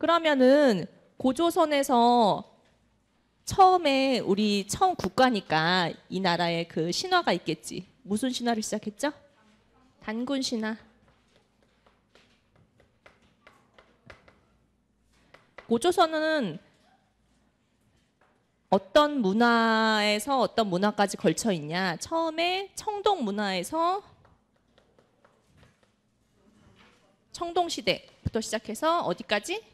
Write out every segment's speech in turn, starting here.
그러면은 고조선에서 처음에 우리 처음 국가니까 이 나라에 그 신화가 있겠지. 무슨 신화를 시작했죠? 단군 신화. 고조선은 어떤 문화에서 어떤 문화까지 걸쳐 있냐? 처음에 청동 문화에서 청동 시대부터 시작해서 어디까지?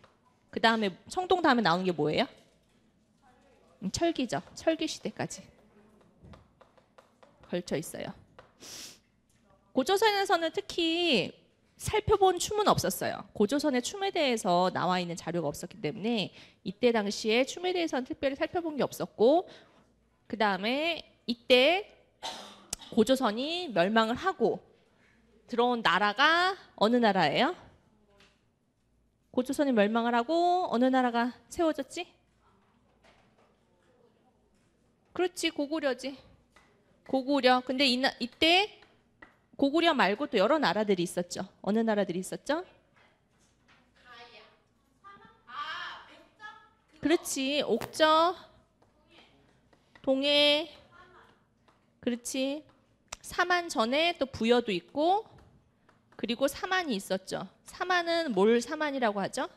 그 다음에 청동 다음에 나오는 게 뭐예요? 철기죠. 철기 시대까지 걸쳐 있어요. 고조선에서는 특히 살펴본 춤은 없었어요. 고조선의 춤에 대해서 나와 있는 자료가 없었기 때문에 이때 당시에 춤에 대해서는 특별히 살펴본 게 없었고, 그 다음에 이때 고조선이 멸망을 하고 들어온 나라가 어느 나라예요? 고조선이 멸망을 하고 어느 나라가 세워졌지? 그렇지, 고구려지. 고구려. 근데 이때 고구려 말고 또 여러 나라들이 있었죠. 어느 나라들이 있었죠? 그렇지. 옥저, 동해, 그렇지. 사만 전에 또 부여도 있고, 그리고 사만이 있었죠. 사만은 뭘 사만이라고 하죠?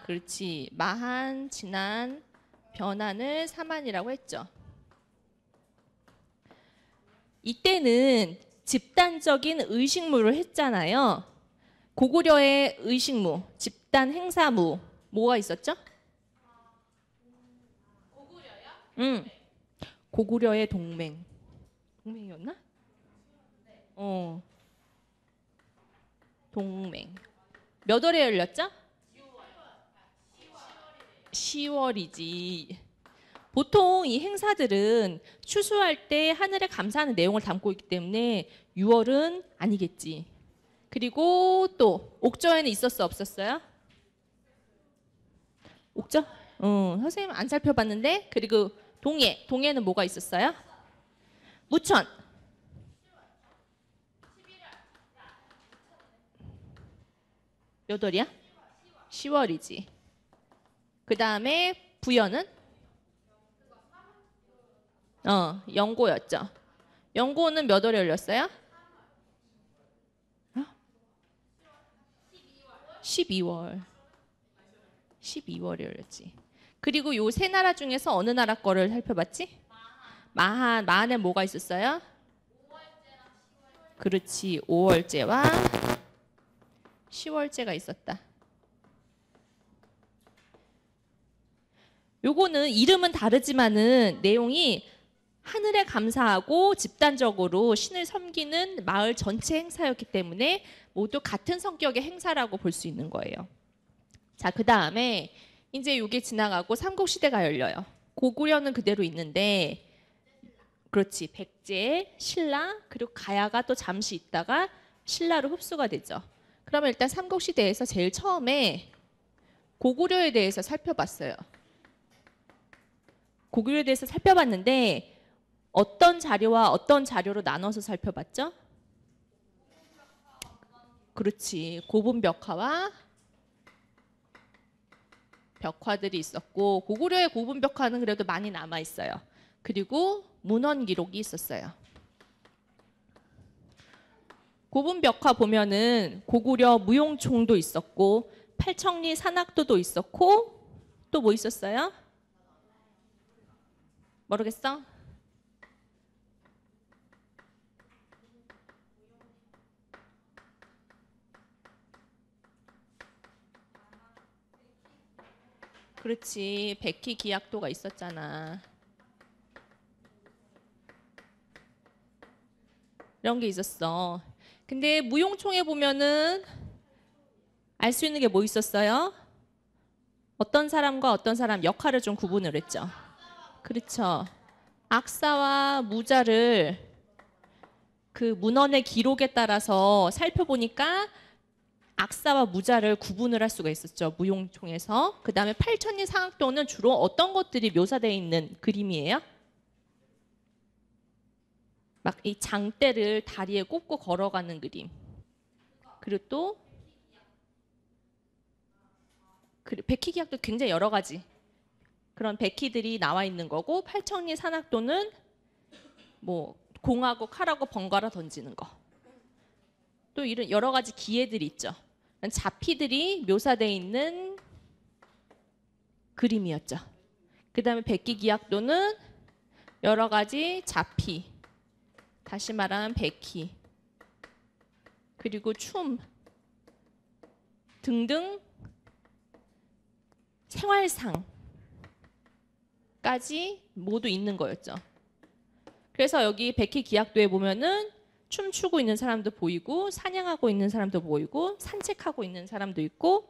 그렇지. 마한, 진안, 변한을 사만이라고 했죠. 이때는 집단적인 의식무를 했잖아요. 고구려의 의식무, 집단 행사무 뭐가 있었죠? 고구려요? 응. 고구려의 동맹. 동맹이었나? 동맹. 몇 월에 열렸죠? 10월이지. 보통 이 행사들은 추수할 때 하늘에 감사하는 내용을 담고 있기 때문에 6월은 아니겠지. 그리고 또 옥저에는 있었어 없었어요? 옥저? 선생님 안 살펴봤는데. 그리고 동해는 뭐가 있었어요? 무천. 몇 월이야? 10월이지. 그 다음에 부여는? 영고였죠. 영고는 몇 월에 열렸어요? 12월. 12월에 열렸지. 그리고 요 세 나라 중에서 어느 나라 거를 살펴봤지? 마한. 마한에 뭐가 있었어요? 그렇지. 5월제와 10월제가 있었다. 요거는 이름은 다르지만은 내용이 하늘에 감사하고 집단적으로 신을 섬기는 마을 전체 행사였기 때문에 모두 같은 성격의 행사라고 볼 수 있는 거예요. 자, 그 다음에 이제 요게 지나가고 삼국시대가 열려요. 고구려는 그대로 있는데, 그렇지, 백제, 신라, 그리고 가야가 또 잠시 있다가 신라로 흡수가 되죠. 그러면 일단 삼국시대에서 제일 처음에 고구려에 대해서 살펴봤어요. 고구려에 대해서 살펴봤는데 어떤 자료와 어떤 자료로 나눠서 살펴봤죠? 그렇지. 고분벽화와 벽화들이 있었고, 고구려의 고분벽화는 그래도 많이 남아 있어요. 그리고 문헌 기록이 있었어요. 고분벽화 보면은 고구려 무용총도 있었고, 팔청리 산악도도 있었고, 또 뭐 있었어요? 모르겠어? 그렇지. 백희 기약도가 있었잖아. 이런 게 있었어. 근데 무용총에 보면은 알 수 있는 게 뭐 있었어요? 어떤 사람과 어떤 사람 역할을 좀 구분을 했죠. 그렇죠. 악사와 무자를 그 문헌의 기록에 따라서 살펴보니까 악사와 무자를 구분을 할 수가 있었죠. 무용총에서. 그 다음에 팔천리 상악도는 주로 어떤 것들이 묘사되어 있는 그림이에요? 막 이 장대를 다리에 꽂고 걸어가는 그림. 그리고 또 백희기약도 굉장히 여러 가지 그런 백희들이 나와 있는 거고, 팔천리 산악도는 뭐 공하고 칼하고 번갈아 던지는 거. 또 이런 여러 가지 기회들이 있죠. 자피들이 묘사되어 있는 그림이었죠. 그 다음에 백기기약도는 여러 가지 자피, 다시 말하면 백희, 그리고 춤 등등 생활상까지 모두 있는 거였죠. 그래서 여기 백희기약도에 보면은 춤추고 있는 사람도 보이고, 사냥하고 있는 사람도 보이고, 산책하고 있는 사람도 있고,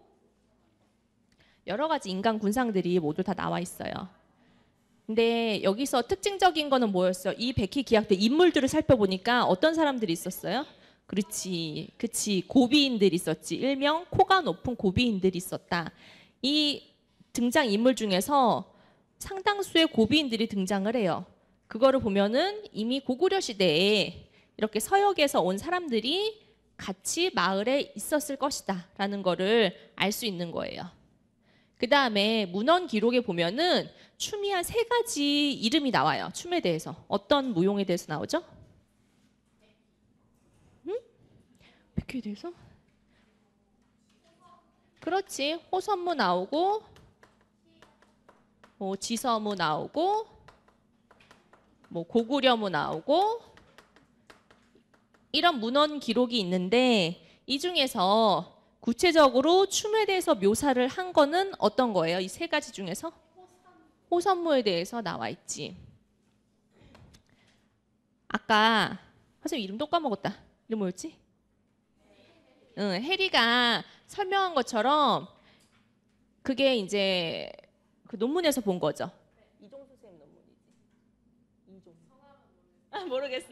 여러 가지 인간 군상들이 모두 다 나와 있어요. 근데 여기서 특징적인 거는 뭐였어요? 이 백희기약도 인물들을 살펴보니까 어떤 사람들이 있었어요? 그렇지, 고비인들이 있었지. 일명 코가 높은 고비인들이 있었다. 이 등장 인물 중에서 상당수의 고비인들이 등장을 해요. 그거를 보면은 이미 고구려 시대에 이렇게 서역에서 온 사람들이 같이 마을에 있었을 것이다 라는 거를 알 수 있는 거예요. 그 다음에 문헌 기록에 보면은 춤이 한 3가지 이름이 나와요. 춤에 대해서. 어떤 무용에 대해서 나오죠? 응? 백희에 대해서? 그렇지. 호선무 나오고, 뭐 지서무 나오고, 뭐 고구려무 나오고, 이런 문헌 기록이 있는데, 이 중에서 구체적으로 춤에 대해서 묘사를 한 거는 어떤 거예요? 이 3가지 중에서? 호선무에 대해서 나와 있지. 아까 선생님 이름 또 까먹었다. 이름 뭐였지? 응, 혜리가 설명한 것처럼 그게 이제 그 논문에서 본 거죠. 이종수 선생님 논문이지. 모르겠어.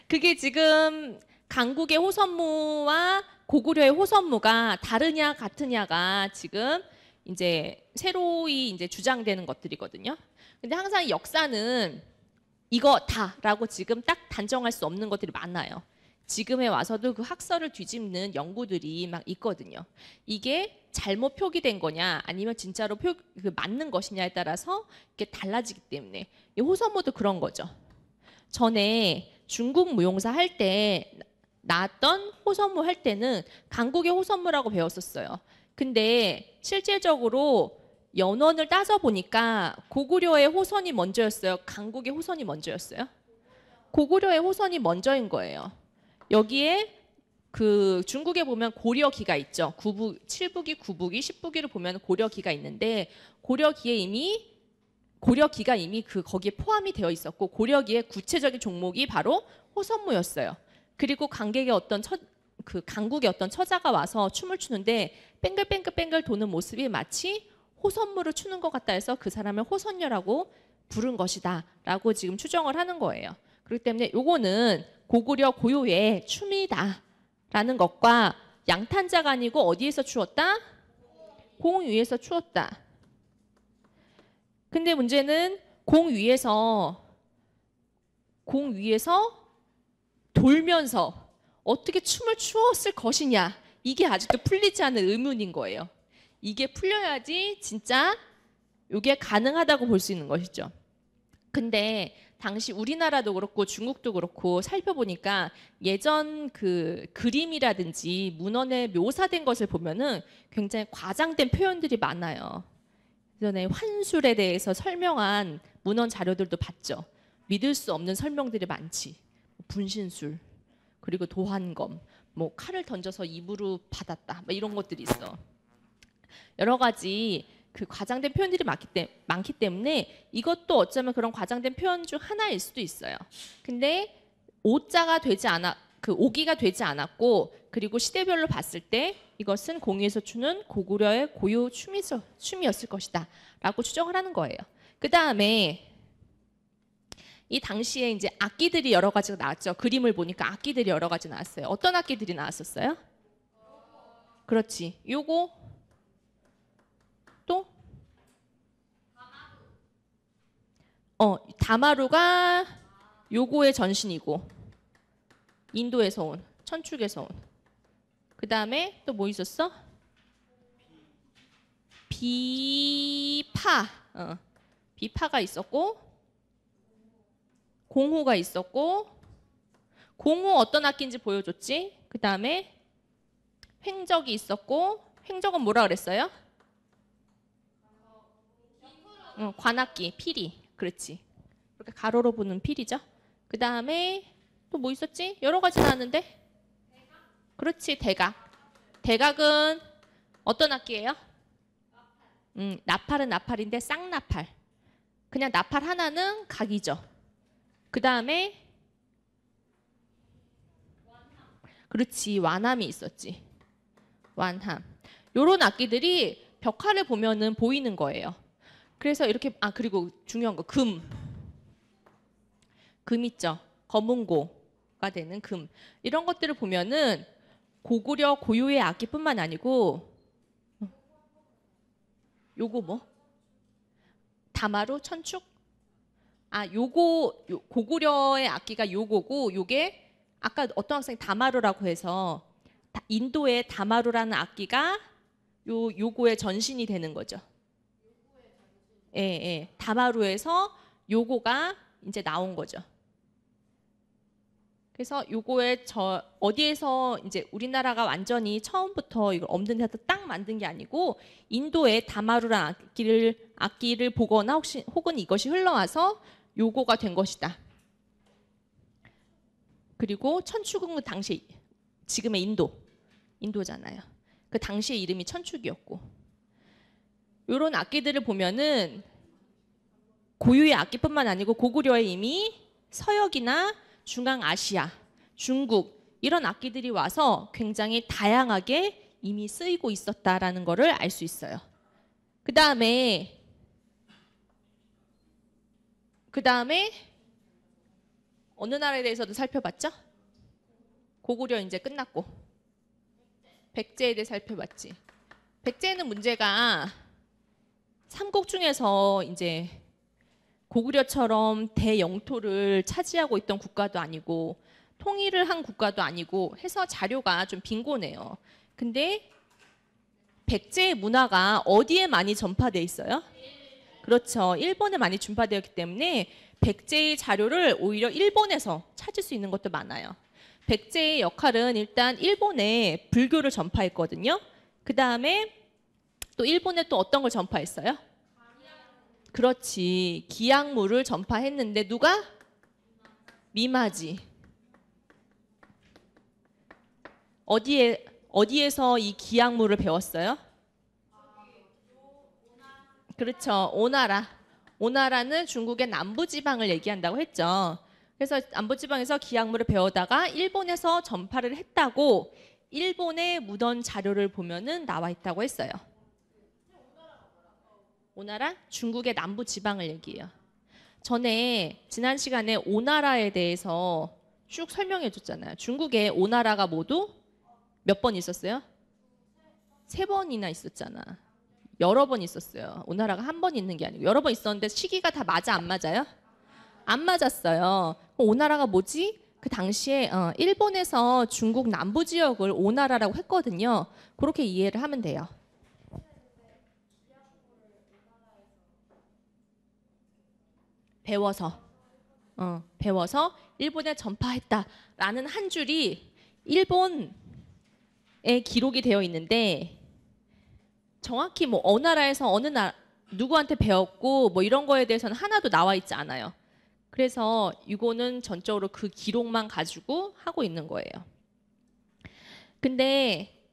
그게 지금 강국의 호선무와 고구려의 호선무가 다르냐 같으냐가 지금 이제 새로이 이제 주장되는 것들이거든요. 근데 항상 역사는 이거다라고 지금 딱 단정할 수 없는 것들이 많아요. 지금에 와서도 그 학설을 뒤집는 연구들이 막 있거든요. 이게 잘못 표기된 거냐 아니면 진짜로 맞는 것이냐에 따라서 이게 달라지기 때문에 이 호선무도 그런 거죠. 전에 중국 무용사 할 때 나왔던 호선무 할 때는 강국의 호선무라고 배웠었어요. 근데 실질적으로 연원을 따져 보니까 고구려의 호선이 먼저였어요? 강국의 호선이 먼저였어요? 고구려의 호선이 먼저인 거예요. 여기에 그 중국에 보면 고려기가 있죠. 7부기, 9부기, 10부기를 보면 고려기가 있는데 고려기가 이미 그 거기에 포함이 되어 있었고 고려기의 구체적인 종목이 바로 호선무였어요. 그리고 강국의 어떤 처자가 와서 춤을 추는데 뺑글뺑글 도는 모습이 마치 호선무를 추는 것 같다 해서 그 사람을 호선녀라고 부른 것이다 라고 지금 추정을 하는 거예요. 그렇기 때문에 요거는 고구려 고유의 춤이다 라는 것과 양탄자가 아니고 어디에서 추었다? 공 위에서 추었다. 근데 문제는 공 위에서 돌면서 어떻게 춤을 추었을 것이냐, 이게 아직도 풀리지 않는 의문인 거예요. 이게 풀려야지 진짜 이게 가능하다고 볼 수 있는 것이죠. 근데 당시 우리나라도 그렇고 중국도 그렇고 살펴보니까 예전 그 그림이라든지 문헌에 묘사된 것을 보면은 굉장히 과장된 표현들이 많아요. 예전에 환술에 대해서 설명한 문헌 자료들도 봤죠. 믿을 수 없는 설명들이 많지. 분신술, 그리고 도환검, 뭐 칼을 던져서 입으로 받았다, 뭐 이런 것들이 있어. 여러 가지 그 과장된 표현들이 많기 때문에 이것도 어쩌면 그런 과장된 표현 중 하나일 수도 있어요. 근데 오자가 되지 않아, 그 오기가 되지 않았고, 그리고 시대별로 봤을 때 이것은 공유에서 추는 고구려의 고유 춤이었을 것이다 라고 추정을 하는 거예요. 그 다음에 이 당시에 이제 악기들이 여러 가지가 나왔죠. 그림을 보니까 악기들이 여러 가지 나왔어요. 어떤 악기들이 나왔었어요? 그렇지. 요거 또 다마루가 요거의 전신이고, 인도에서 온, 천축에서 온. 그 다음에 또 뭐 있었어? 비파, 비파가 있었고, 공호가 있었고, 공호 어떤 악기인지 보여줬지? 그 다음에 횡적이 있었고, 횡적은 뭐라 그랬어요? 관악기, 피리. 그렇지. 이렇게 가로로 부는 피리죠. 그 다음에 또 뭐 있었지? 여러 가지 나왔는데. 그렇지, 대각. 대각은 어떤 악기예요? 나팔은 나팔인데 쌍나팔. 그냥 나팔 하나는 각이죠. 그 다음에 그렇지, 완함이 있었지. 완함. 요런 악기들이 벽화를 보면은 보이는 거예요. 그래서 이렇게 그리고 중요한 거 금. 금 있죠. 검은고가 되는 금. 이런 것들을 보면은 고구려 고유의 악기뿐만 아니고 요거 뭐? 다마루, 천축? 요거 고구려의 악기가 요거고 요게 아까 어떤 학생이 다마루라고 해서 인도의 다마루라는 악기가 요거의 전신이 되는 거죠. 예. 다마루에서 요거가 이제 나온 거죠. 그래서 요거에 어디에서 이제 우리나라가 완전히 처음부터 이걸 없는 데서 딱 만든 게 아니고 인도의 다마루라는 악기를 보거나 혹은 이것이 흘러와서 요거가 된 것이다. 그리고 천축은 그 당시 지금의 인도잖아요. 그 당시의 이름이 천축이었고 요런 악기들을 보면은 고유의 악기뿐만 아니고 고구려에 이미 서역이나 중앙아시아, 중국 이런 악기들이 와서 굉장히 다양하게 이미 쓰이고 있었다라는 것을 알 수 있어요. 그 다음에 어느 나라에 대해서도 살펴봤죠? 고구려 이제 끝났고 백제에 대해 살펴봤지. 백제는 문제가 삼국 중에서 이제 고구려처럼 대영토를 차지하고 있던 국가도 아니고 통일을 한 국가도 아니고 해서 자료가 좀 빈곤해요. 근데 백제의 문화가 어디에 많이 전파되어 있어요? 그렇죠. 일본에 많이 전파되었기 때문에 백제의 자료를 오히려 일본에서 찾을 수 있는 것도 많아요. 백제의 역할은 일단 일본에 불교를 전파했거든요. 그 다음에 또 일본에 또 어떤 걸 전파했어요? 그렇지. 기약물을 전파했는데 누가? 미마지. 어디에서 이 기약물을 배웠어요? 그렇죠. 오나라. 오나라는 중국의 남부지방을 얘기한다고 했죠. 그래서 남부지방에서 기약물을 배우다가 일본에서 전파를 했다고 일본의 무던 자료를 보면은 나와 있다고 했어요. 오나라? 중국의 남부지방을 얘기해요. 전에 지난 시간에 오나라에 대해서 쭉 설명해 줬잖아요. 중국에 오나라가 모두 몇 번 있었어요? 3번이나 있었잖아. 여러 번 있었어요. 오나라가 한 번 있는 게 아니고 여러 번 있었는데 시기가 다 맞아 안 맞아요? 안 맞았어요. 오나라가 뭐지? 그 당시에 일본에서 중국 남부 지역을 오나라라고 했거든요. 그렇게 이해를 하면 돼요. 배워서 일본에 전파했다라는 한 줄이 일본에 기록이 되어 있는데 정확히 뭐 어느 나라에서 누구한테 배웠고 뭐 이런 거에 대해서는 하나도 나와 있지 않아요. 그래서 이거는 전적으로 그 기록만 가지고 하고 있는 거예요. 근데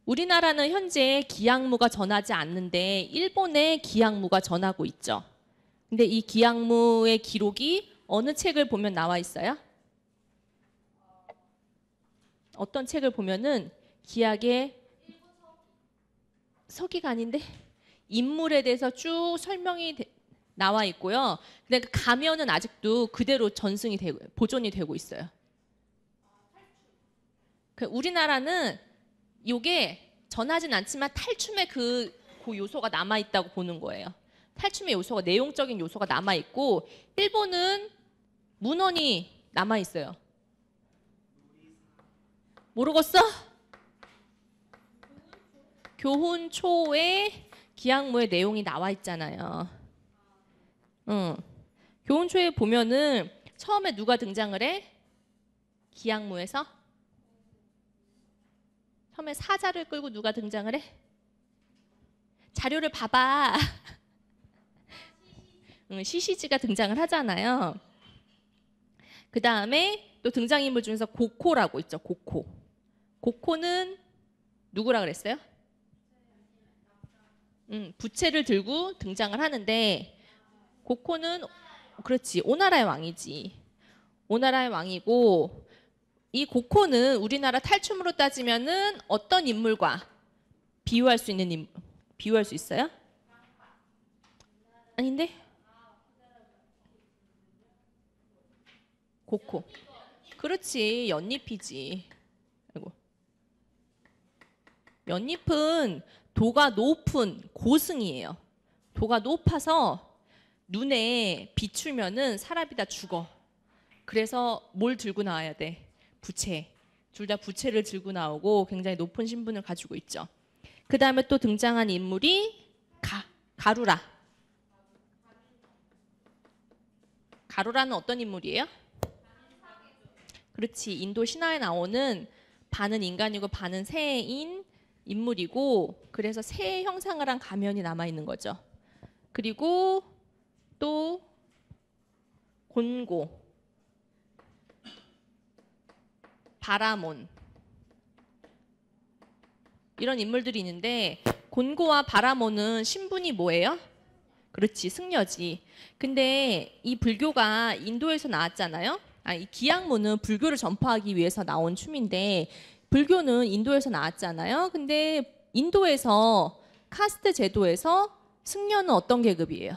우리나라는 현재 기약무가 전하지 않는데 일본의 기약무가 전하고 있죠. 근데 이 기약무의 기록이 어느 책을 보면 나와 있어요? 어떤 책을 보면은 기약의 서기가 아닌데 인물에 대해서 쭉 설명이 나와 있고요. 근데 그 가면은 아직도 그대로 보존이 되고 있어요. 우리나라는 이게 전하진 않지만 탈춤의 그 요소가 남아 있다고 보는 거예요. 탈춤의 요소가 내용적인 요소가 남아 있고 일본은 문헌이 남아 있어요. 모르겠어? 교훈초의 기항모의 내용이 나와 있잖아요. 응. 교훈초에 보면은 처음에 누가 등장을 해? 기항모에서? 처음에 사자를 끌고 누가 등장을 해? 자료를 봐봐. 시시지가 등장을 하잖아요. 그 다음에 또 등장인물 중에서 고코라고 있죠. 고코. 고코는 누구라 그랬어요? 부채를 들고 등장을 하는데 고코는 그렇지 오나라의 왕이지. 오나라의 왕이고 이 고코는 우리나라 탈춤으로 따지면은 어떤 인물과 비유할 수 있는 비유할 수 있어요? 아닌데? 고코. 그렇지 연잎이지. 아이고. 연잎은 도가 높은 고승이에요. 도가 높아서 눈에 비추면은 사람이 다 죽어. 그래서 뭘 들고 나와야 돼? 부채. 둘 다 부채를 들고 나오고 굉장히 높은 신분을 가지고 있죠. 그 다음에 또 등장한 인물이 가루라. 가루라는 어떤 인물이에요? 그렇지. 인도 신화에 나오는 반은 인간이고 반은 새인 인물이고 그래서 새의 형상을 한 가면이 남아있는 거죠. 그리고 또 곤고, 바라몬 이런 인물들이 있는데 곤고와 바라몬은 신분이 뭐예요? 그렇지 승려지. 근데 이 불교가 인도에서 나왔잖아요. 이 기양모는 불교를 전파하기 위해서 나온 춤인데 불교는 인도에서 나왔잖아요. 근데 인도에서 카스트 제도에서 승려는 어떤 계급이에요?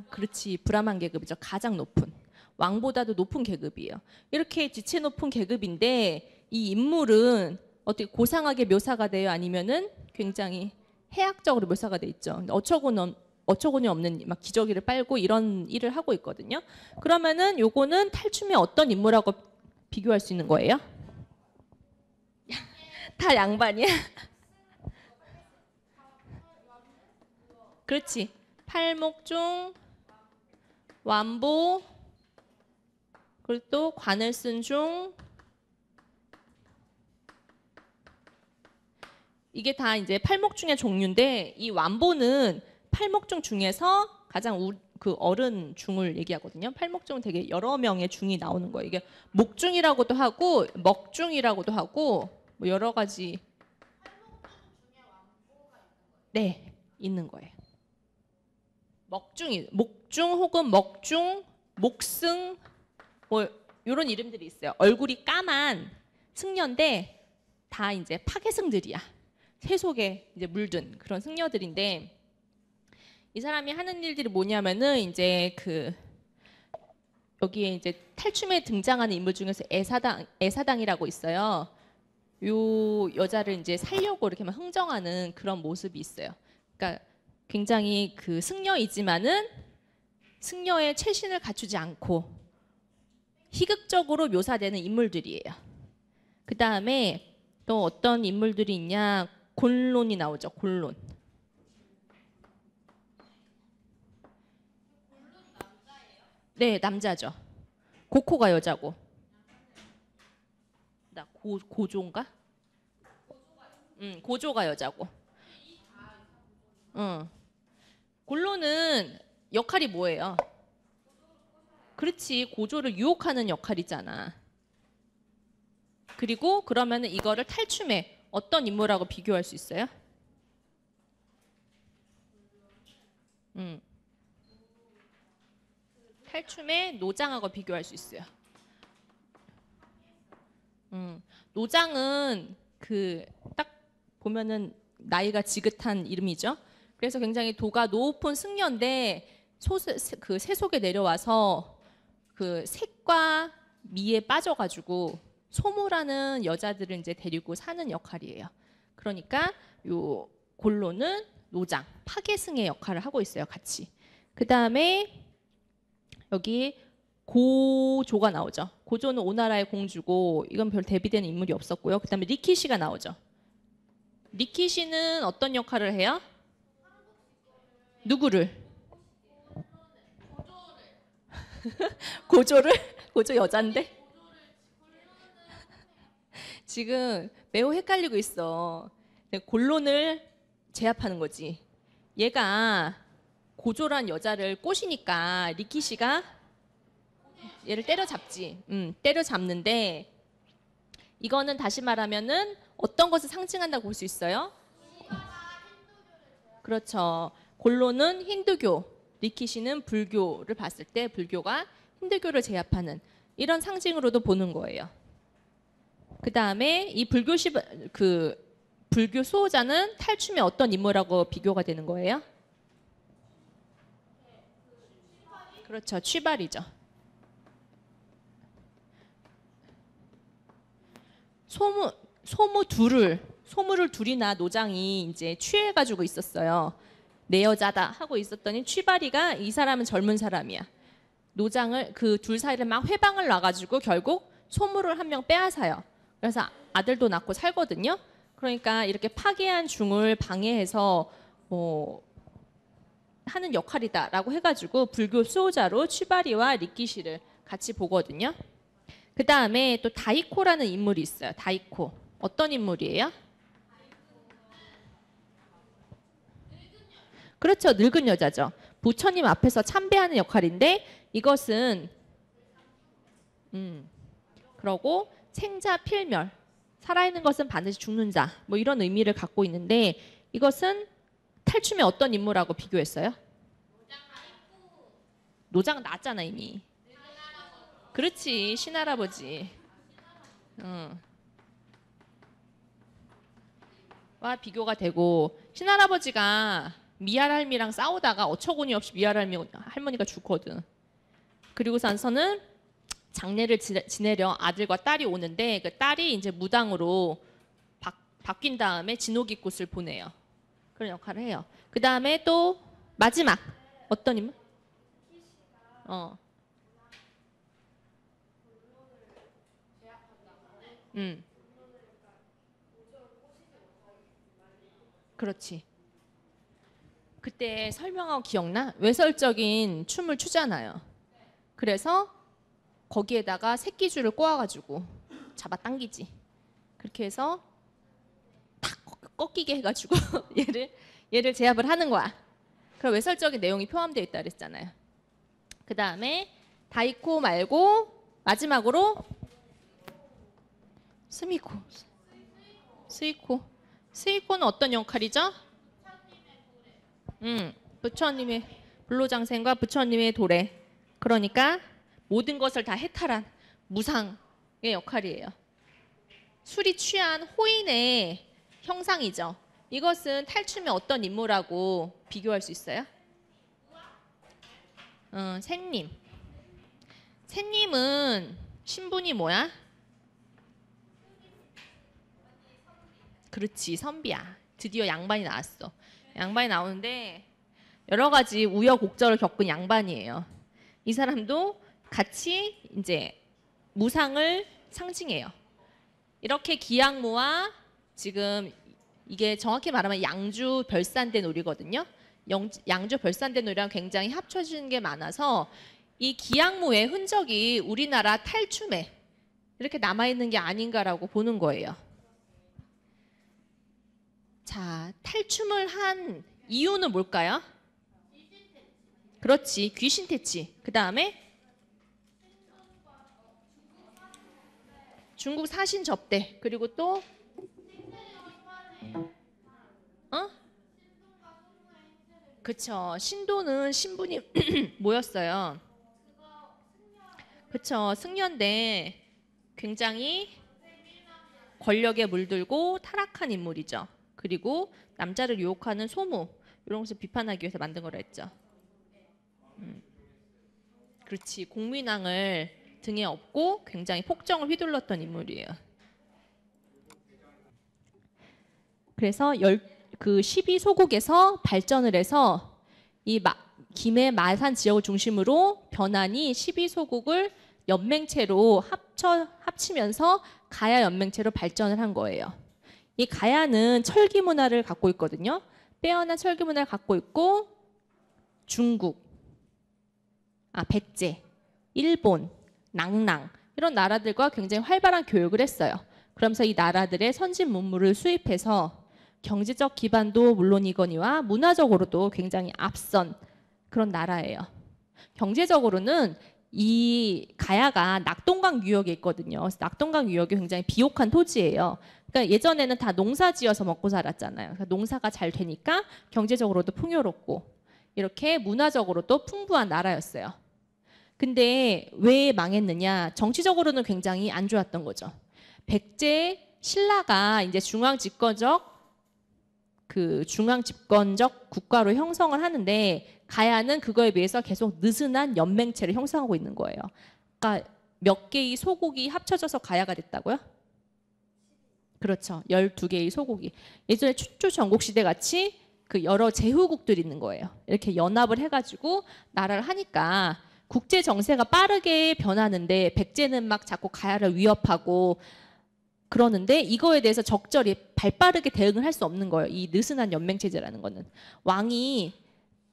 그렇지 브라만 계급이죠. 가장 높은 왕보다도 높은 계급이에요. 이렇게 지체 높은 계급인데 이 인물은 어떻게 고상하게 묘사가 돼요? 아니면은 굉장히 해학적으로 묘사가 돼 있죠. 어처구니 없는 막 기저귀를 빨고 이런 일을 하고 있거든요. 그러면은 요거는 탈춤의 어떤 인물하고 비교할 수 있는 거예요? 다 양반이야. 그렇지. 팔목중, 완보, 그리고 또 관을 쓴 중. 이게 다 이제 팔목중의 종류인데 이 완보는 팔목중 중에서 가장 그 어른 중을 얘기하거든요. 팔목중은 되게 여러 명의 중이 나오는 거예요. 이게 목중이라고도 하고 먹중이라고도 하고 뭐 여러 가지. 네, 있는 거예요. 목중 혹은 먹중, 목승 뭐 이런 이름들이 있어요. 얼굴이 까만 승려인데 다 이제 파괴승들이야. 새 속에 이제 물든 그런 승려들인데 이 사람이 하는 일들이 뭐냐면은 이제 그 여기에 이제 탈춤에 등장하는 인물 중에서 애사당이라고 있어요. 요 여자를 이제 살려고 이렇게 막 흥정하는 그런 모습이 있어요. 그러니까 굉장히 그 승려이지만은 승려의 최신을 갖추지 않고 희극적으로 묘사되는 인물들이에요. 그 다음에 또 어떤 인물들이 있냐? 곤론이 나오죠. 곤론. 네, 남자죠. 고코가 여자고. 나 고조인가? 고조가 여자고. 곤론은 역할이 뭐예요? 그렇지, 고조를 유혹하는 역할이잖아. 그리고 그러면은 이거를 탈춤에 어떤 인물하고 비교할 수 있어요? 탈춤의 노장하고 비교할 수 있어요. 노장은 그 딱 보면은 나이가 지긋한 이름이죠. 그래서 굉장히 도가 높은 승려인데 그 세속에 내려와서 그 색과 미에 빠져가지고 소모라는 여자들을 이제 데리고 사는 역할이에요. 그러니까 요 골로는 노장, 파괴승의 역할을 하고 있어요, 같이. 그 다음에 여기 고조가 나오죠. 고조는 오나라의 공주고 이건 별 대비되는 인물이 없었고요. 그 다음에 리키시가 나오죠. 리키시는 어떤 역할을 해요? 누구를? 고조를? 고조 여잔데? 지금 매우 헷갈리고 있어. 곤론을 제압하는 거지. 얘가 고조란 여자를 꼬시니까 리키시가 얘를 때려잡지. 때려잡는데 이거는 다시 말하면은 어떤 것을 상징한다고 볼 수 있어요? 그렇죠. 곤론은 힌두교, 리키시는 불교를 봤을 때 불교가 힌두교를 제압하는 이런 상징으로도 보는 거예요. 그 다음에 이 불교 수호자는 탈춤의 어떤 인물하고 비교가 되는 거예요? 그렇죠. 취발이죠. 소무를 둘이나 노장이 이제 취해가지고 있었어요. 내 여자다 하고 있었더니 취발이가 이 사람은 젊은 사람이야. 노장을 그 둘 사이를 막 회방을 놔가지고 결국 소무를 한 명 빼앗아요. 그래서 아들도 낳고 살거든요. 그러니까 이렇게 파괴한 중을 방해해서 하는 역할이다라고 해가지고 불교 수호자로 취바리와 리키시를 같이 보거든요. 그 다음에 또 다이코라는 인물이 있어요. 다이코. 어떤 인물이에요? 그렇죠. 늙은 여자죠. 부처님 앞에서 참배하는 역할인데 이것은 그러고 생자 필멸. 살아있는 것은 반드시 죽는 자. 뭐 이런 의미를 갖고 있는데 이것은 탈춤의 어떤 인물하고 비교했어요? 노장 나왔잖아 이미. 그렇지. 신할아버지. 와 비교가 되고 신할아버지가 미할할미랑 싸우다가 어처구니 없이 미할할머니가 죽거든. 그리고서는 장례를 지내려 아들과 딸이 오는데 그 딸이 이제 무당으로 바뀐 다음에 진옥이꽃을 보내요. 그런 역할을 해요. 그 다음에 또 마지막 어떤 인물? 그렇지. 그때 설명하고 기억나? 외설적인 춤을 추잖아요. 그래서 거기에다가 새끼줄을 꼬아가지고 잡아당기지. 그렇게 해서 탁 꺾이게 해가지고 얘를 제압을 하는 거야. 그럼 외설적인 내용이 포함되어 있다 그랬잖아요. 그 다음에 다이코 말고 마지막으로 스이코는 어떤 역할이죠? 부처님의 불로장생과 부처님의 도래. 그러니까 모든 것을 다 해탈한 무상의 역할이에요. 술이 취한 호인의 형상이죠. 이것은 탈춤의 어떤 인물하고 비교할 수 있어요? 샌님. 샌님은 신분이 뭐야? 그렇지, 선비야. 드디어 양반이 나왔어. 양반이 나오는데 여러 가지 우여곡절을 겪은 양반이에요. 이 사람도 같이 이제 무상을 상징해요. 이렇게 기양무와 지금 이게 정확히 말하면 양주 별산대 놀이거든요. 양주 별산대 놀이랑 굉장히 합쳐지는 게 많아서 이 기양무의 흔적이 우리나라 탈춤에 이렇게 남아있는 게 아닌가라고 보는 거예요. 자, 탈춤을 한 이유는 뭘까요? 그렇지, 귀신 퇴치. 그 다음에 중국 사신 접대. 그리고 또 그쵸. 신도는 신분이 뭐였어요? 그쵸. 승려인데 굉장히 권력에 물들고 타락한 인물이죠. 그리고 남자를 유혹하는 소무 이런 것을 비판하기 위해서 만든 거라 했죠. 그렇지. 공민왕을 등에 업고 굉장히 폭정을 휘둘렀던 인물이에요. 그래서 그 12소국에서 발전을 해서 이 김해 마산 지역을 중심으로 변환이 12소국을 연맹체로 합치면서 가야 연맹체로 발전을 한 거예요. 이 가야는 철기 문화를 갖고 있거든요. 빼어난 철기 문화를 갖고 있고 중국, 백제, 일본, 낭랑 이런 나라들과 굉장히 활발한 교육을 했어요. 그러면서 이 나라들의 선진 문물을 수입해서 경제적 기반도 물론이거니와 문화적으로도 굉장히 앞선 그런 나라예요. 경제적으로는 이 가야가 낙동강 유역에 있거든요. 그래서 낙동강 유역이 굉장히 비옥한 토지예요. 그러니까 예전에는 다 농사 지어서 먹고 살았잖아요. 그러니까 농사가 잘 되니까 경제적으로도 풍요롭고 이렇게 문화적으로도 풍부한 나라였어요. 근데 왜 망했느냐? 정치적으로는 굉장히 안 좋았던 거죠. 백제 신라가 이제 중앙 집권적 국가로 형성을 하는데 가야는 그거에 비해서 계속 느슨한 연맹체를 형성하고 있는 거예요. 그러니까 몇 개의 소국이 합쳐져서 가야가 됐다고요? 그렇죠. 12개의 소국이. 예전에 춘추 전국시대 같이 그 여러 제후국들이 있는 거예요. 이렇게 연합을 해가지고 나라를 하니까 국제 정세가 빠르게 변하는데 백제는 막 자꾸 가야를 위협하고 그러는데 이거에 대해서 적절히 발빠르게 대응을 할 수 없는 거예요. 이 느슨한 연맹체제라는 거는. 왕이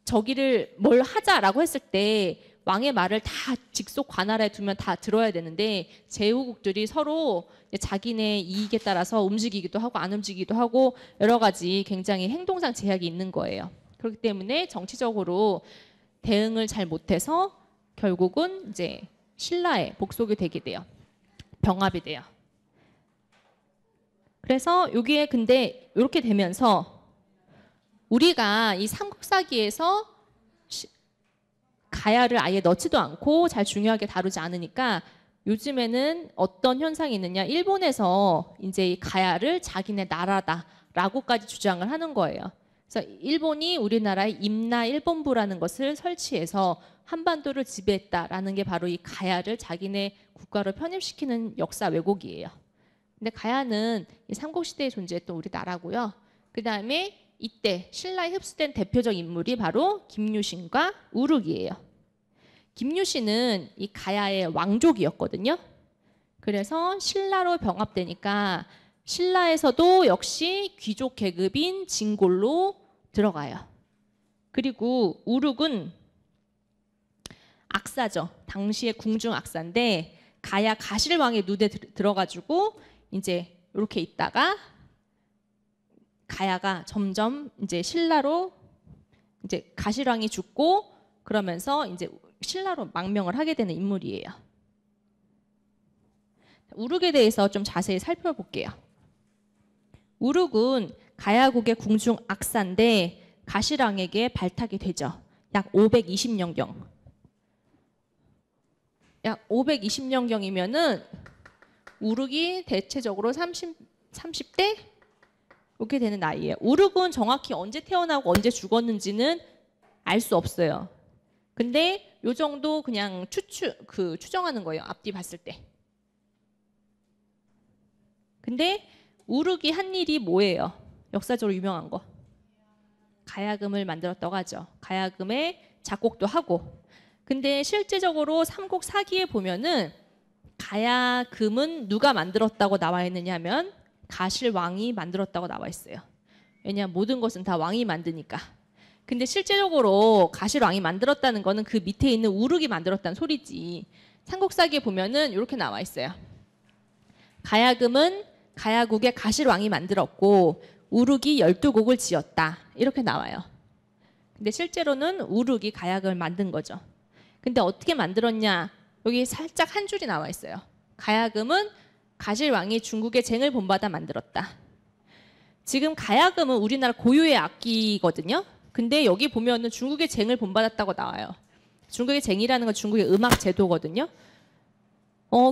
저기를 뭘 하자라고 했을 때 왕의 말을 다 직속 관할에 두면 다 들어야 되는데 제후국들이 서로 자기네 이익에 따라서 움직이기도 하고 안 움직이기도 하고 여러 가지 굉장히 행동상 제약이 있는 거예요. 그렇기 때문에 정치적으로 대응을 잘 못해서 결국은 이제 신라에 복속이 되게 돼요. 병합이 돼요. 그래서 여기에 근데 이렇게 되면서 우리가 이 삼국사기에서 가야를 아예 넣지도 않고 잘 중요하게 다루지 않으니까 요즘에는 어떤 현상이 있느냐? 일본에서 이제 이 가야를 자기네 나라다라고까지 주장을 하는 거예요. 그래서 일본이 우리나라의 임나 일본부라는 것을 설치해서 한반도를 지배했다라는 게 바로 이 가야를 자기네 국가로 편입시키는 역사 왜곡이에요. 근데 가야는 이 삼국시대에 존재했던 우리 나라고요. 그 다음에 이때 신라에 흡수된 대표적 인물이 바로 김유신과 우룩이에요. 김유신은 이 가야의 왕족이었거든요. 그래서 신라로 병합되니까 신라에서도 역시 귀족 계급인 진골로 들어가요. 그리고 우룩은 악사죠. 당시의 궁중 악사인데 가야 가실왕의 눈에 들어가지고 이제 이렇게 있다가 가야가 점점 이제 신라로 이제 가실왕이 죽고 그러면서 이제 신라로 망명을 하게 되는 인물이에요. 우룩에 대해서 좀 자세히 살펴볼게요. 우룩은 가야국의 궁중 악사인데 가실왕에게 발탁이 되죠. 약 520년경. 약 520년경이면은 우룩이 대체적으로 30대 이렇게 되는 나이예요. 우룩은 정확히 언제 태어나고 언제 죽었는지는 알 수 없어요. 근데 요 정도 그냥 추정하는 거예요. 앞뒤 봤을 때. 근데 우룩이 한 일이 뭐예요? 역사적으로 유명한 거. 가야금을 만들었다고 하죠. 가야금의 작곡도 하고. 근데 실제적으로 삼국사기에 보면은 가야금은 누가 만들었다고 나와 있느냐 하면 가실왕이 만들었다고 나와 있어요. 왜냐하면 모든 것은 다 왕이 만드니까. 근데 실제적으로 가실왕이 만들었다는 거는 그 밑에 있는 우룩이 만들었다는 소리지. 삼국사기에 보면은 이렇게 나와 있어요. 가야금은 가야국의 가실왕이 만들었고 우룩이 12곡을 지었다. 이렇게 나와요. 근데 실제로는 우룩이 가야금을 만든 거죠. 근데 어떻게 만들었냐? 여기 살짝 한 줄이 나와 있어요. 가야금은 가실왕이 중국의 쟁을 본받아 만들었다. 지금 가야금은 우리나라 고유의 악기거든요. 근데 여기 보면은 중국의 쟁을 본받았다고 나와요. 중국의 쟁이라는 건 중국의 음악 제도거든요.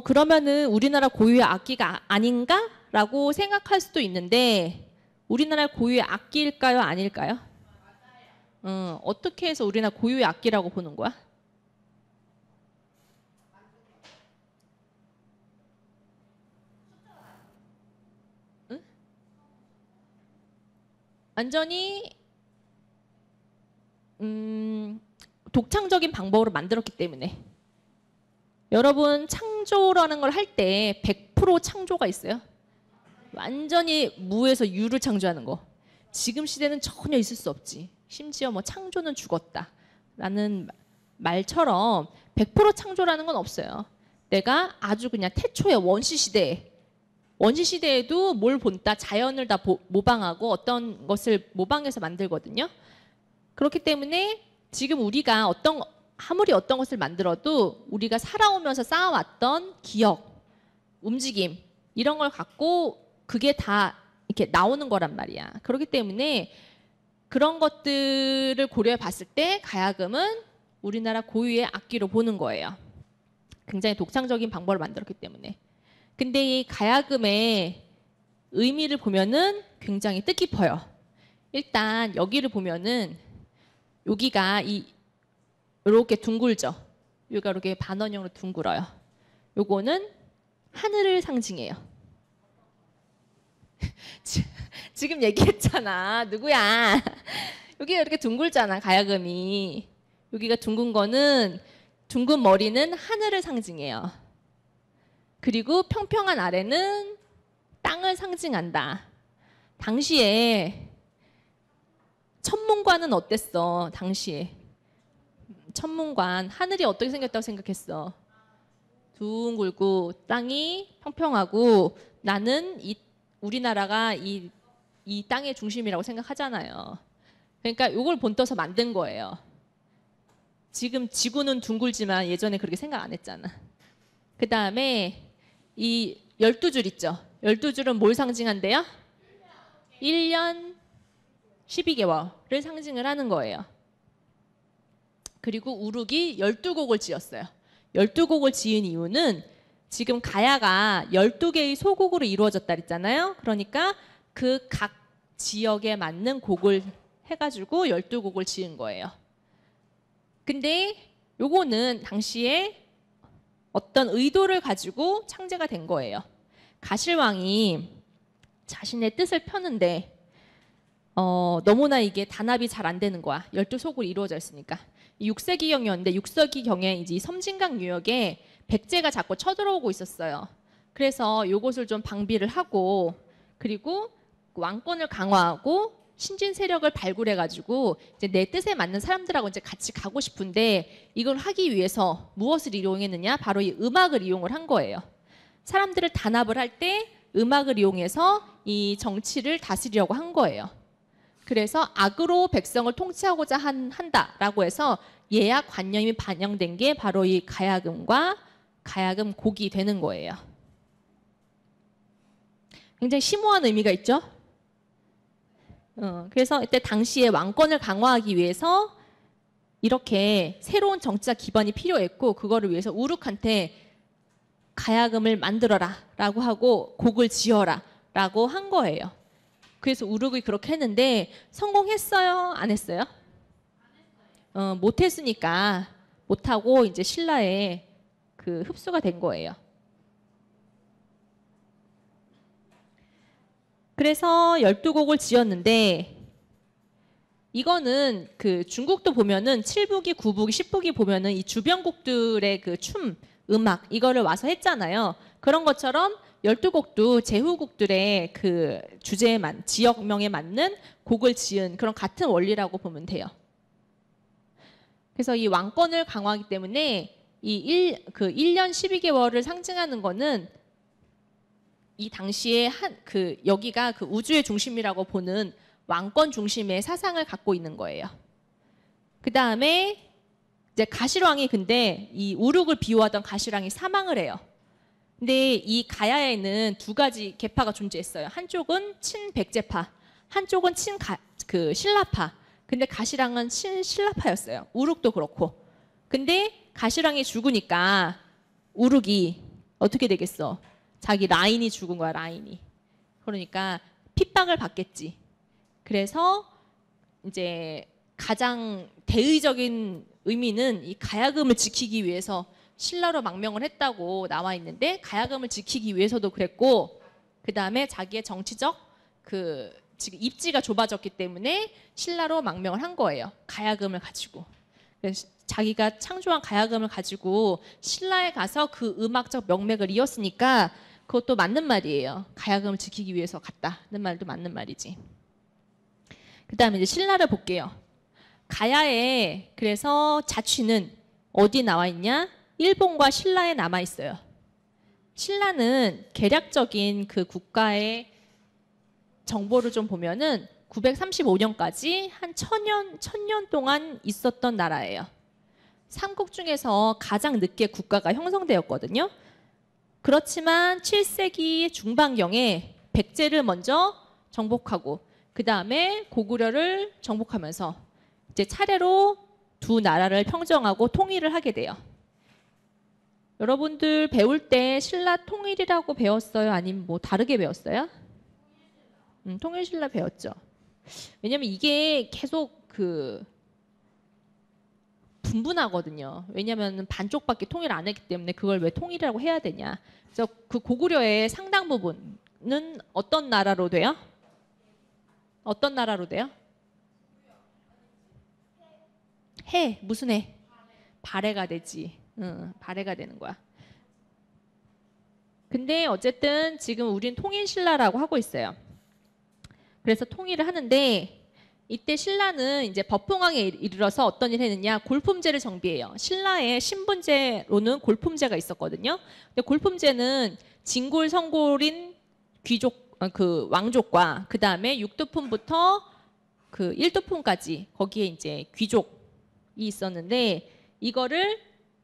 그러면은 우리나라 고유의 악기가 아닌가라고 생각할 수도 있는데 우리나라 고유의 악기일까요? 아닐까요? 어떻게 해서 우리나라 고유의 악기라고 보는 거야? 응? 완전히 독창적인 방법으로 만들었기 때문에. 여러분 창조라는 걸 할 때 100% 창조가 있어요. 완전히 무에서 유를 창조하는 거. 지금 시대는 전혀 있을 수 없지. 심지어 뭐 창조는 죽었다. 라는 말처럼 100% 창조라는 건 없어요. 내가 아주 그냥 태초의 원시 시대에도 뭘 본다, 자연을 다 모방하고 어떤 것을 모방해서 만들거든요. 그렇기 때문에 지금 우리가 아무리 어떤 것을 만들어도 우리가 살아오면서 쌓아왔던 기억, 움직임 이런 걸 갖고 그게 다 이렇게 나오는 거란 말이야. 그렇기 때문에 그런 것들을 고려해 봤을 때 가야금은 우리나라 고유의 악기로 보는 거예요. 굉장히 독창적인 방법을 만들었기 때문에. 근데 이 가야금의 의미를 보면은 굉장히 뜻깊어요. 일단 여기를 보면은 여기가 이렇게 둥글죠. 여기가 이렇게 반원형으로 둥글어요. 요거는 하늘을 상징해요. 지금 얘기했잖아. 누구야? 여기가 이렇게 둥글잖아. 가야금이. 여기가 둥근 거는 둥근 머리는 하늘을 상징해요. 그리고 평평한 아래는 땅을 상징한다. 당시에 천문관은 어땠어? 당시에 천문관 하늘이 어떻게 생겼다고 생각했어? 둥글고 땅이 평평하고 나는 우리나라가 이 땅의 중심이라고 생각하잖아요. 그러니까 이걸 본떠서 만든 거예요. 지금 지구는 둥글지만 예전에 그렇게 생각 안 했잖아. 그 다음에 이 12줄 있죠. 12줄은 뭘 상징한대요? 1년 12개월을 상징을 하는 거예요. 그리고 우룩이 12곡을 지었어요. 12곡을 지은 이유는 지금 가야가 12개의 소곡으로 이루어졌다 그랬잖아요. 그러니까 그 각 지역에 맞는 곡을 해가지고 12곡을 지은 거예요. 근데 요거는 당시에 어떤 의도를 가지고 창제가 된 거예요. 가실왕이 자신의 뜻을 펴는데 너무나 이게 단합이 잘 안 되는 거야. 12속으로 이루어져 있으니까. 6세기경이었는데 6세기경에 이제 섬진강 유역에 백제가 자꾸 쳐들어오고 있었어요. 그래서 요것을 좀 방비를 하고 그리고 왕권을 강화하고 신진 세력을 발굴해가지고 이제 내 뜻에 맞는 사람들하고 이제 같이 가고 싶은데 이걸 하기 위해서 무엇을 이용했느냐? 바로 이 음악을 이용을 한 거예요. 사람들을 단합을 할 때 음악을 이용해서 이 정치를 다스리려고 한 거예요. 그래서 악으로 백성을 통치하고자 한다라고 해서 예약 관념이 반영된 게 바로 이 가야금과 가야금 곡이 되는 거예요. 굉장히 심오한 의미가 있죠. 그래서 이때 당시에 왕권을 강화하기 위해서 이렇게 새로운 정치적 기반이 필요했고 그거를 위해서 우룩한테 가야금을 만들어라 라고 하고 곡을 지어라 라고 한 거예요. 그래서 우룩이 그렇게 했는데 성공했어요? 안 했어요? 못했으니까 못하고 이제 신라에 그 흡수가 된 거예요. 그래서 12곡을 지었는데 이거는 그 중국도 보면은 7부기, 9부기, 10부기 보면은 이 주변국들의 그 춤, 음악 이거를 와서 했잖아요. 그런 것처럼 12곡도 제후국들의 그 주제에 지역명에 맞는 곡을 지은 그런 같은 원리라고 보면 돼요. 그래서 이 왕권을 강화하기 때문에 그 1년 12개월을 상징하는 거는 이 당시에 여기가 그 우주의 중심이라고 보는 왕권 중심의 사상을 갖고 있는 거예요. 그 다음에 이제 가실왕이 근데 이 우룩을 비호하던 가실왕이 사망을 해요. 근데 이 가야에는 두 가지 계파가 존재했어요. 한쪽은 친백제파, 한쪽은 신라파. 근데 가실왕은 신라파였어요. 우룩도 그렇고. 근데 가실왕이 죽으니까 우룩이 어떻게 되겠어? 자기 라인이 죽은 거야, 라인이. 그러니까 핍박을 받겠지. 그래서 이제 가장 대의적인 의미는 이 가야금을 지키기 위해서 신라로 망명을 했다고 나와 있는데 가야금을 지키기 위해서도 그랬고 그 다음에 자기의 정치적 지금 입지가 좁아졌기 때문에 신라로 망명을 한 거예요. 가야금을 가지고. 그래서 자기가 창조한 가야금을 가지고 신라에 가서 그 음악적 명맥을 이었으니까 그것도 맞는 말이에요. 가야금을 지키기 위해서 갔다는 말도 맞는 말이지. 그 다음에 이제 신라를 볼게요. 가야에 그래서 자취는 어디 나와 있냐? 일본과 신라에 남아 있어요. 신라는 계략적인 그 국가의 정보를 좀 보면은 935년까지 한 1000년 동안 있었던 나라예요. 삼국 중에서 가장 늦게 국가가 형성되었거든요. 그렇지만 7세기 중반경에 백제를 먼저 정복하고 그 다음에 고구려를 정복하면서 이제 차례로 두 나라를 평정하고 통일을 하게 돼요. 여러분들 배울 때 신라 통일이라고 배웠어요? 아니면 뭐 다르게 배웠어요? 통일신라 배웠죠. 왜냐면 이게 계속 그 분분하거든요. 왜냐면 반쪽밖에 통일 안 했기 때문에 그걸 왜 통일이라고 해야 되냐. 그래서 그 고구려의 상당 부분은 어떤 나라로 돼요? 어떤 나라로 돼요? 해. 무슨 해? 발해가 되지. 발해가 되는 거야. 근데 어쨌든 지금 우린 통일신라라고 하고 있어요. 그래서 통일을 하는데 이때 신라는 이제 법흥왕에 이르러서 어떤 일을 했느냐, 골품제를 정비해요. 신라의 신분제로는 골품제가 있었거든요. 근데 골품제는 진골 성골인 귀족 그 왕족과 그 다음에 6도품부터 그 1도품까지 거기에 이제 귀족이 있었는데 이거를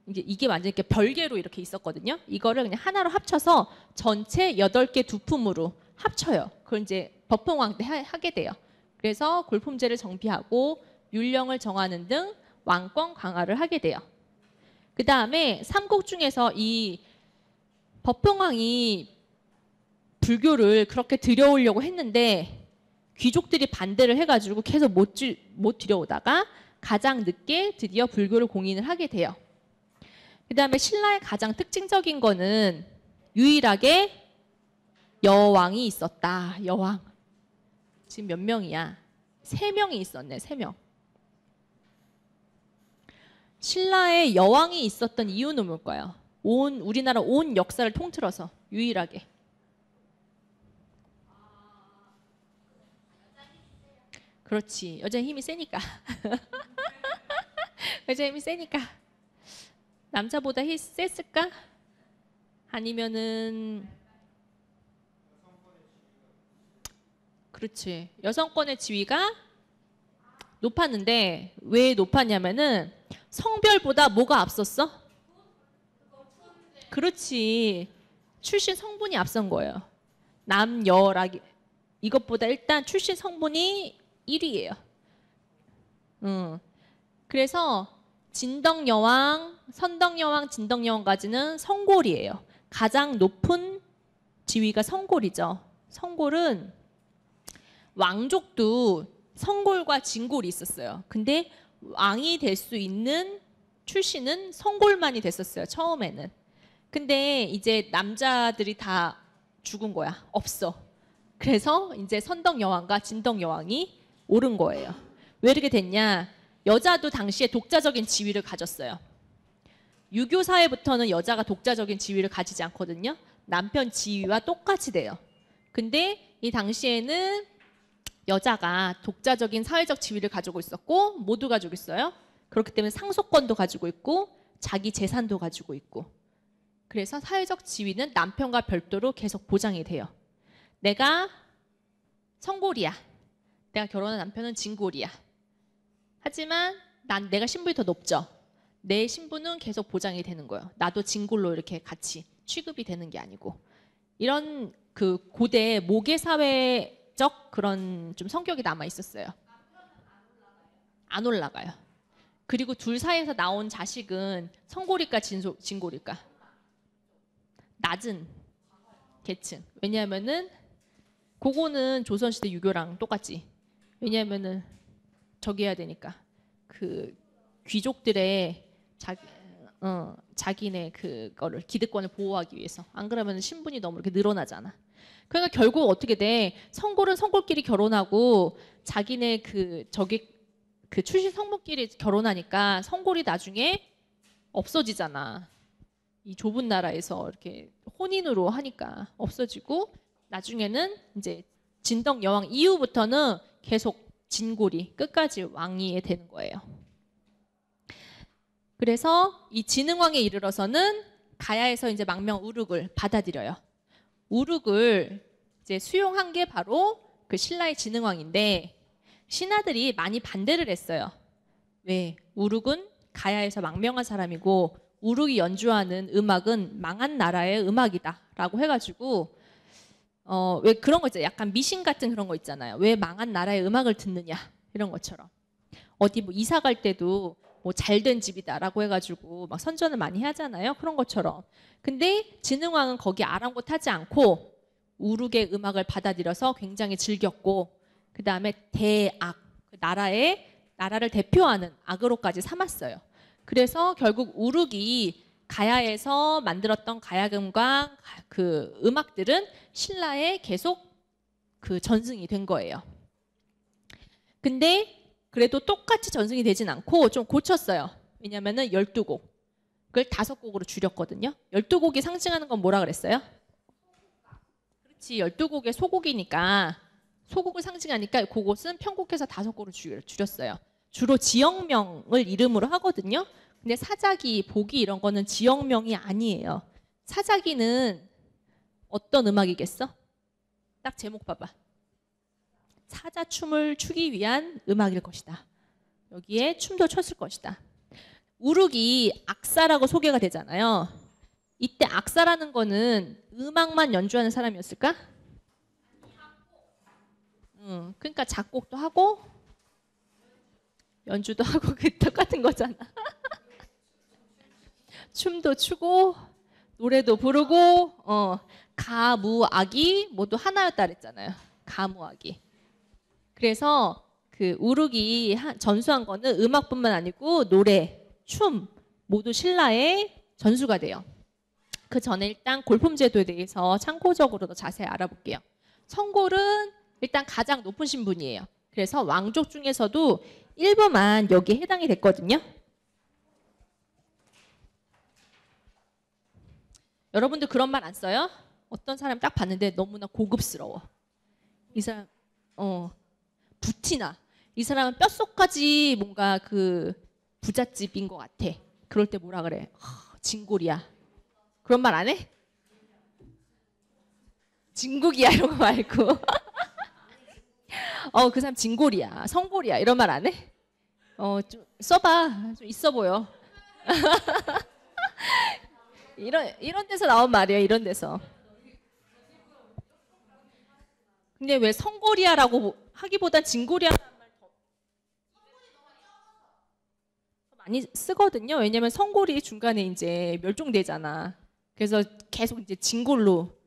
이제 이게 완전 이렇게 별개로 이렇게 있었거든요. 이거를 그냥 하나로 합쳐서 전체 8개 두품으로 합쳐요. 그걸 이제 법흥왕 때 하게 돼요. 그래서 골품제를 정비하고 율령을 정하는 등 왕권 강화를 하게 돼요. 그 다음에 삼국 중에서 이 법흥왕이 불교를 그렇게 들여오려고 했는데 귀족들이 반대를 해가지고 계속 못 들여오다가 가장 늦게 드디어 불교를 공인을 하게 돼요. 그 다음에 신라의 가장 특징적인 거는 유일하게 여왕이 있었다. 여왕. 지금 몇 명이야? 3명이 있었네. 3명. 신라에 여왕이 있었던 이유는 뭘까요? 우리나라 온 역사를 통틀어서 유일하게. 그렇지. 여자 힘이 세니까. 여자 힘이 세니까. 남자보다 힘이 셌을까? 아니면은 그렇지. 여성권의 지위가 높았는데 왜 높았냐면은 성별보다 뭐가 앞섰어? 그렇지. 출신 성분이 앞선 거예요. 남여라기 이것보다 일단 출신 성분이 1위예요. 그래서 진덕여왕, 선덕여왕, 진덕여왕까지는 성골이에요. 가장 높은 지위가 성골이죠. 성골은 왕족도 성골과 진골이 있었어요. 근데 왕이 될 수 있는 출신은 성골만이 됐었어요. 처음에는. 근데 이제 남자들이 다 죽은 거야. 없어. 그래서 이제 선덕여왕과 진덕여왕이 오른 거예요. 왜 이렇게 됐냐? 여자도 당시에 독자적인 지위를 가졌어요. 유교 사회부터는 여자가 독자적인 지위를 가지지 않거든요. 남편 지위와 똑같이 돼요. 근데 이 당시에는 여자가 독자적인 사회적 지위를 가지고 있었고 모두 가지고 있어요. 그렇기 때문에 상속권도 가지고 있고 자기 재산도 가지고 있고 그래서 사회적 지위는 남편과 별도로 계속 보장이 돼요. 내가 성골이야. 내가 결혼한 남편은 진골이야. 하지만 내가 신분이 더 높죠. 내 신분은 계속 보장이 되는 거예요. 나도 진골로 이렇게 같이 취급이 되는 게 아니고 이런 그 고대 모계 사회적 그런 좀 성격이 남아 있었어요. 안 올라가요. 그리고 둘 사이에서 나온 자식은 성골일까 진골일까? 낮은 계층. 왜냐하면은 그거는 조선시대 유교랑 똑같지. 왜냐하면은 저기 해야 되니까 그 귀족들의 자기네 그거를 기득권을 보호하기 위해서. 안 그러면 신분이 너무 이렇게 늘어나잖아. 그러니까 결국 어떻게 돼? 성골은 성골끼리 결혼하고 자기네 그 출신 성분끼리 결혼하니까 성골이 나중에 없어지잖아. 이 좁은 나라에서 이렇게 혼인으로 하니까 없어지고 나중에는 이제 진덕 여왕 이후부터는 계속 진골이 끝까지 왕이 되는 거예요. 그래서 이 진흥왕에 이르러서는 가야에서 이제 망명 우룩을 받아들여요. 우룩을 이제 수용한 게 바로 그 신라의 진흥왕인데 신하들이 많이 반대를 했어요. 왜? 우룩은 가야에서 망명한 사람이고 우룩이 연주하는 음악은 망한 나라의 음악이다라고 해가지고 왜 그런 거 있잖아요. 약간 미신 같은 그런 거 있잖아요. 왜 망한 나라의 음악을 듣느냐 이런 것처럼 어디 뭐 이사 갈 때도 뭐 잘된 집이다라고 해가지고 막 선전을 많이 하잖아요. 그런 것처럼. 근데 진흥왕은 거기 아랑곳하지 않고 우룩의 음악을 받아들여서 굉장히 즐겼고 그 다음에 대악, 나라를 대표하는 악으로까지 삼았어요. 그래서 결국 우룩이 가야에서 만들었던 가야금과 그 음악들은 신라에 계속 그 전승이 된 거예요. 근데 그래도 똑같이 전승이 되진 않고 좀 고쳤어요. 왜냐면은 12곡을 5곡으로 줄였거든요. 12곡이 상징하는 건 뭐라 그랬어요? 그렇지, 12곡의 소곡이니까 소곡을 상징하니까 그곳은 편곡해서 5곡으로 줄였어요. 주로 지역명을 이름으로 하거든요. 근데 사자기, 보기 이런 거는 지역명이 아니에요. 사자기는 어떤 음악이겠어? 딱 제목 봐봐. 사자춤을 추기 위한 음악일 것이다. 여기에 춤도 췄을 것이다. 우룩이 악사라고 소개가 되잖아요. 이때 악사라는 거는 음악만 연주하는 사람이었을까? 그러니까 작곡도 하고 연주도 하고 그 똑같은 거잖아. 춤도 추고 노래도 부르고 가무악이 모두 하나였다 그랬잖아요. 가무악이. 그래서 그 우룩이 전수한 거는 음악뿐만 아니고 노래, 춤 모두 신라의 전수가 돼요. 그 전에 일단 골품제도에 대해서 참고적으로 더 자세히 알아볼게요. 성골은 일단 가장 높은 신분이에요. 그래서 왕족 중에서도 일부만 여기에 해당이 됐거든요. 여러분들 그런 말 안 써요? 어떤 사람 딱 봤는데 너무나 고급스러워. 이 사람 부티나. 이 사람은 뼛속까지 뭔가 그 부잣집인 것 같아. 그럴 때 뭐라 그래? 진골이야. 그런 말 안 해? 진국이야 이런 거 말고. 그 사람 진골이야. 성골이야. 이런 말 안 해? 좀 써봐. 좀 있어 보여. 이런 데서 나온 말이에요. 이런 데서. 근데 왜 성골이야라고 하기보단 진골이야라는 말 더 많이 쓰거든요. 왜냐면 성골이 중간에 이제 멸종되잖아. 그래서 계속 이제 진골로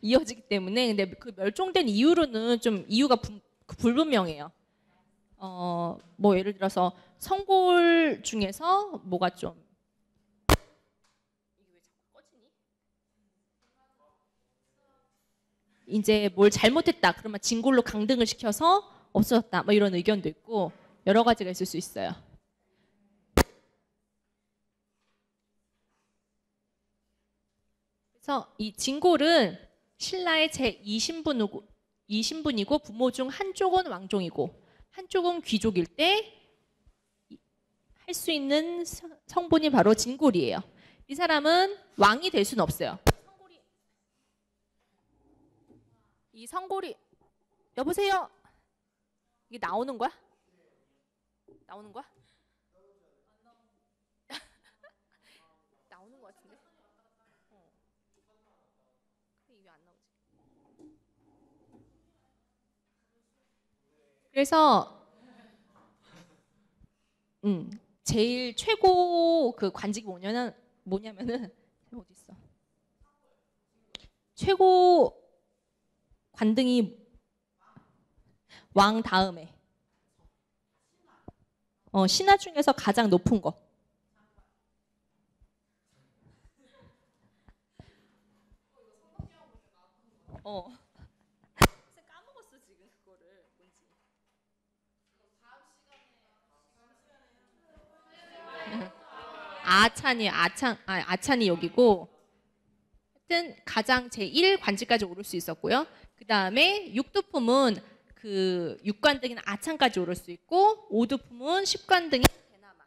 이어지기 때문에. 근데 그 멸종된 이유로는 좀 이유가 불분명해요. 뭐 예를 들어서 성골 중에서 뭐가 좀 이제 뭘 잘못했다 그러면 진골로 강등을 시켜서 없어졌다 뭐 이런 의견도 있고 여러 가지가 있을 수 있어요. 그래서 이 진골은 신라의 제2신분이고 부모 중 한쪽은 왕종이고 한쪽은 귀족일 때 할 수 있는 성분이 바로 진골이에요. 이 사람은 왕이 될 수는 없어요. 이 성골이 여보세요? 이게 나오는 거야? 나오는 거야? 나오는 거 같은데? 이게 안 나오지. 그래서 제일 최고 그 관직이 뭐냐면은 어디 있어? 최고 관등이 왕 다음에 신하 중에서 가장 높은 거. 까먹었어 지금 그거를 뭔지. 아찬이 여기고 하여튼 가장 제1 관직까지 오를 수 있었고요. 그 다음에 육두품은 그 육관등인 아창까지 오를 수 있고, 오두품은 10관등인 대나마,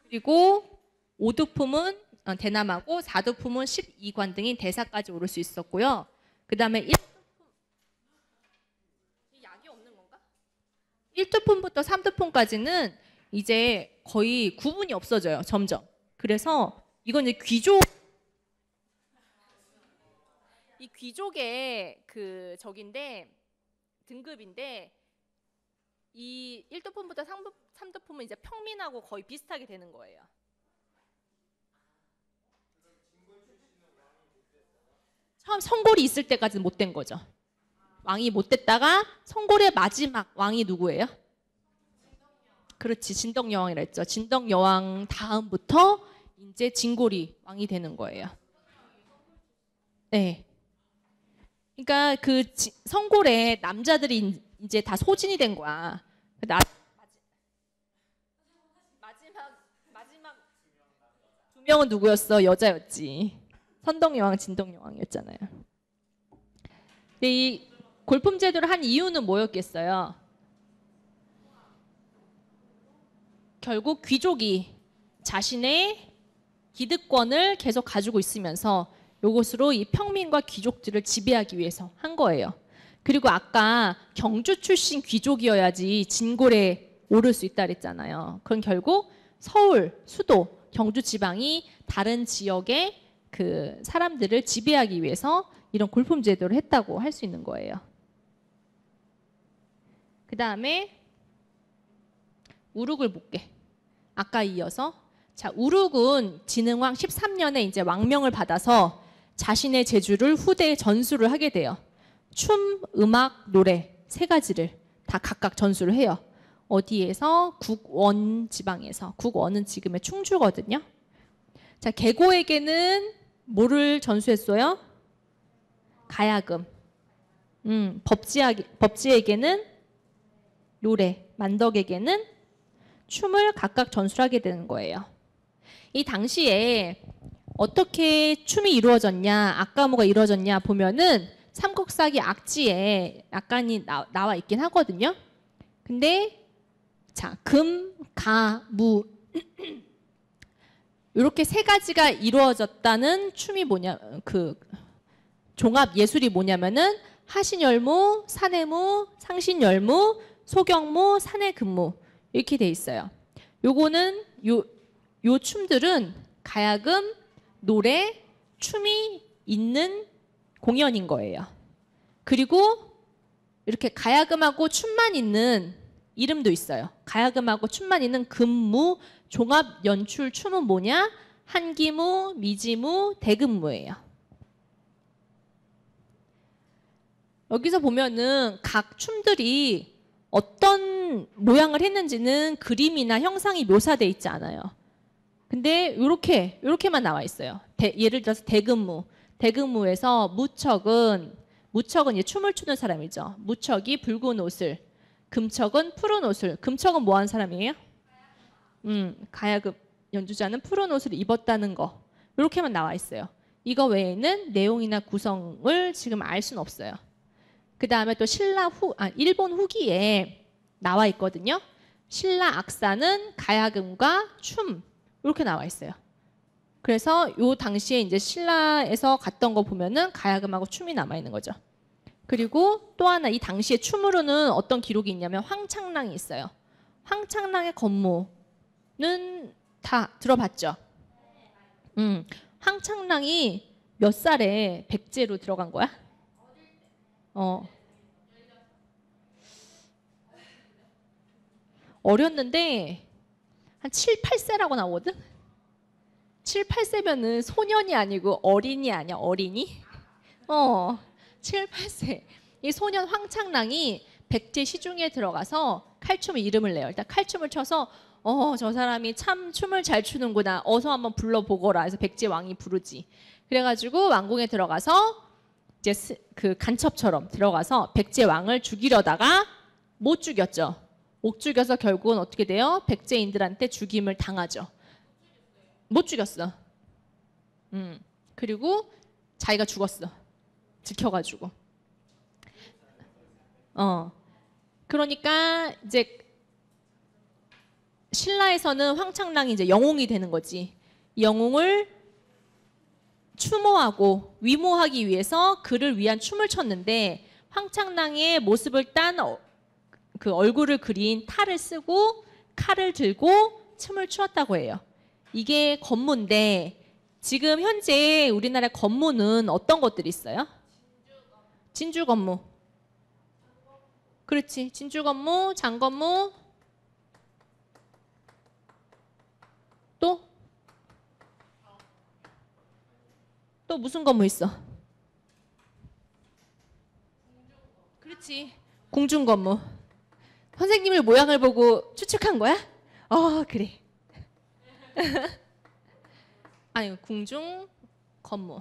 그리고 오두품은 대나마고, 사두품은 12관등인 대사까지 오를 수 있었고요. 그 다음에 1두품부터 3두품까지는 이제 거의 구분이 없어져요. 점점. 그래서 이건 이제 이 귀족의 그 등급인데, 이 1두품부터 3두품은 이제 평민하고 거의 비슷하게 되는 거예요. 처음 성골이 있을 때까지는 못 된 거죠. 왕이 못 됐다가 성골의 마지막 왕이 누구예요? 그렇지, 진덕여왕이라 했죠. 진덕여왕 다음부터 이제 진골이 왕이 되는 거예요. 네. 그러니까 그 성골에 남자들이 이제 다 소진이 된 거야. 마지막 두 명은 누구였어? 여자였지. 선덕여왕, 진덕여왕이었잖아요. 이 골품 제도를 한 이유는 뭐였겠어요? 결국 귀족이 자신의 기득권을 계속 가지고 있으면서 이것으로 이 평민과 귀족들을 지배하기 위해서 한 거예요. 그리고 아까 경주 출신 귀족이어야지 진골에 오를 수 있다 그랬잖아요. 그럼 결국 서울, 수도, 경주 지방이 다른 지역의 그 사람들을 지배하기 위해서 이런 골품 제도를 했다고 할 수 있는 거예요. 그 다음에 우룩을 볼게. 아까 이어서. 자, 우룩은 진흥왕 13년에 이제 왕명을 받아서 자신의 제주를 후대에 전수를 하게 돼요. 춤, 음악, 노래 세 가지를 다 각각 전수를 해요. 어디에서? 국원 지방에서. 국원은 지금의 충주거든요. 자, 계고에게는 뭐를 전수했어요? 가야금. 법지에게는 노래, 만덕에게는 춤을 각각 전수하게 되는 거예요. 이 당시에 어떻게 춤이 이루어졌냐, 악가무가 이루어졌냐 보면은 삼국사기 악지에 약간이 나와 있긴 하거든요. 근데 자, 금, 가, 무 이렇게 세 가지가 이루어졌다는 춤이 뭐냐, 그 종합 예술이 뭐냐면은 하신열무, 산해무, 상신열무, 소경무, 산해금무 이렇게 돼 있어요. 요거는 요 춤들은 가야금, 노래, 춤이 있는 공연인 거예요. 그리고 이렇게 가야금하고 춤만 있는 이름도 있어요. 가야금하고 춤만 있는 금무, 종합 연출 춤은 뭐냐? 한기무, 미지무, 대금무예요. 여기서 보면은 각 춤들이 어떤 모양을 했는지는 그림이나 형상이 묘사돼 있지 않아요. 근데 요렇게만 나와 있어요. 예를 들어서 대금무. 대금무에서 무척은 이제 춤을 추는 사람이죠. 무척이 붉은 옷을, 금척은 푸른 옷을. 금척은 뭐 하는 사람이에요? 가야금 연주자는 푸른 옷을 입었다는 거. 이렇게만 나와 있어요. 이거 외에는 내용이나 구성을 지금 알 수는 없어요. 그 다음에 또 일본 후기에 나와 있거든요. 신라 악사는 가야금과 춤 이렇게 나와 있어요. 그래서 요 당시에 이제 신라에서 갔던 거 보면은 가야금하고 춤이 남아 있는 거죠. 그리고 또 하나 이 당시에 춤으로는 어떤 기록이 있냐면 황창랑이 있어요. 황창랑의 건모는 다 들어봤죠? 황창랑이 몇 살에 백제로 들어간 거야? 어렸는데 한 7, 8세라고 나오거든? 7, 8세면은 소년이 아니고 어린이 아니야, 어린이? 7, 8세. 이 소년 황창랑이 백제 시중에 들어가서 칼춤의 이름을 내요. 일단 칼춤을 춰서 저 사람이 참 춤을 잘 추는구나. 어서 한번 불러보거라. 그래서 백제 왕이 부르지. 그래가지고 왕궁에 들어가서 이제 그 간첩처럼 들어가서 백제 왕을 죽이려다가 못 죽였죠. 못 죽여서 결국은 어떻게 돼요? 백제인들한테 죽임을 당하죠. 못 죽였어. 그리고 자기가 죽었어. 지켜가지고. 그러니까 이제 신라에서는 황창랑이 이제 영웅이 되는 거지. 영웅을 추모하고 위모하기 위해서 그를 위한 춤을 췄는데 황창랑의 모습을 딴 그 얼굴을 그린 탈을 쓰고 칼을 들고 춤을 추었다고 해요. 이게 건무인데 지금 현재 우리나라 건무는 어떤 것들이 있어요? 진주 건무. 그렇지. 진주 건무, 장 건무. 또 무슨 건무 있어? 그렇지. 궁중 건무. 선생님을 모양을 보고 추측한 거야? 그래. 아니, 궁중 건무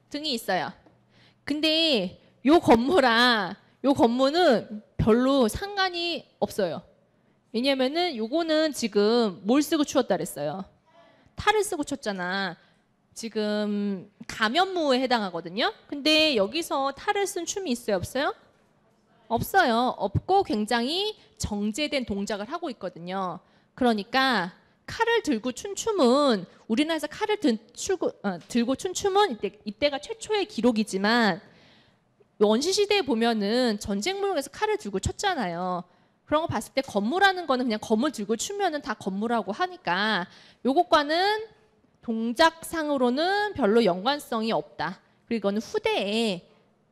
등이 있어요. 근데 요 건무는 별로 상관이 없어요. 왜냐면은 요거는 지금 뭘 쓰고 추었다 그랬어요? 탈을 쓰고 췄잖아. 지금 가면무에 해당하거든요. 근데 여기서 탈을 쓴 춤이 있어요, 없어요? 없어요. 없고 굉장히 정제된 동작을 하고 있거든요. 그러니까 칼을 들고 춘 춤은 우리나라에서 칼을 들고 춘 춤은 이때가 최초의 기록이지만 원시시대에 보면은 전쟁무용에서 칼을 들고 췄잖아요. 그런 거 봤을 때 건무라는 거는 그냥 건무 들고 추면은 다 건무라고 하니까 요것과는 동작상으로는 별로 연관성이 없다. 그리고 이거는 후대에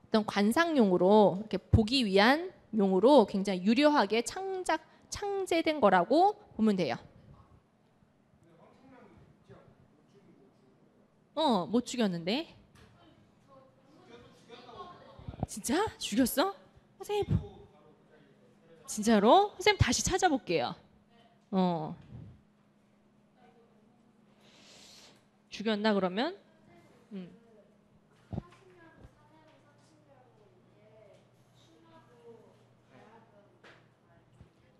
어떤 관상용으로 이렇게 보기 위한 용으로 굉장히 유려하게 창제된 거라고 보면 돼요. 못 죽였는데. 진짜? 죽였어? 선생님. 진짜로? 선생님 다시 찾아볼게요. 죽였나 그러면?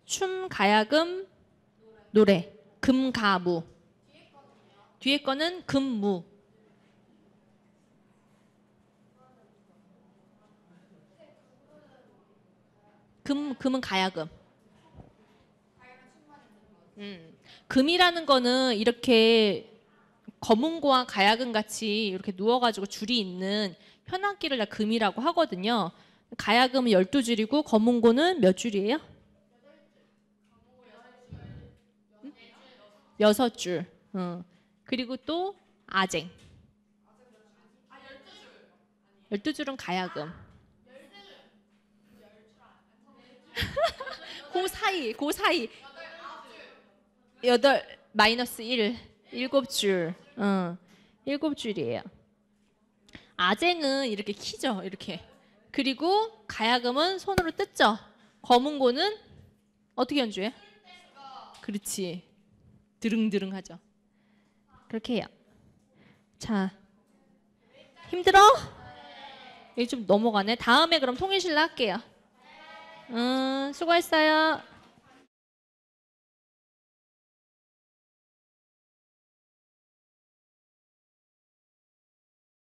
춤, 가야금, 노래. 금, 가, 무. 뒤에 거는 금, 무. 금은 가야금. 금이라는 거는 이렇게 검은고와 가야금 같이 이렇게 누워가지고 줄이 있는 현악기를 다 금이라고 하거든요. 가야금은 12줄이고 검은고는 몇 줄이에요? 6줄. 그리고 또 아쟁. 12줄은 가야금. 그 사이. 8 마이너스 1. 7줄. 7줄이에요. 아쟁은 이렇게 키죠. 이렇게. 그리고 가야금은 손으로 뜯죠. 검은고는 어떻게 연주해? 그렇지. 드릉드릉 하죠. 그렇게 해요. 자, 힘들어? 이게 좀 넘어가네. 다음에 그럼 통일실로 할게요. 수고했어요.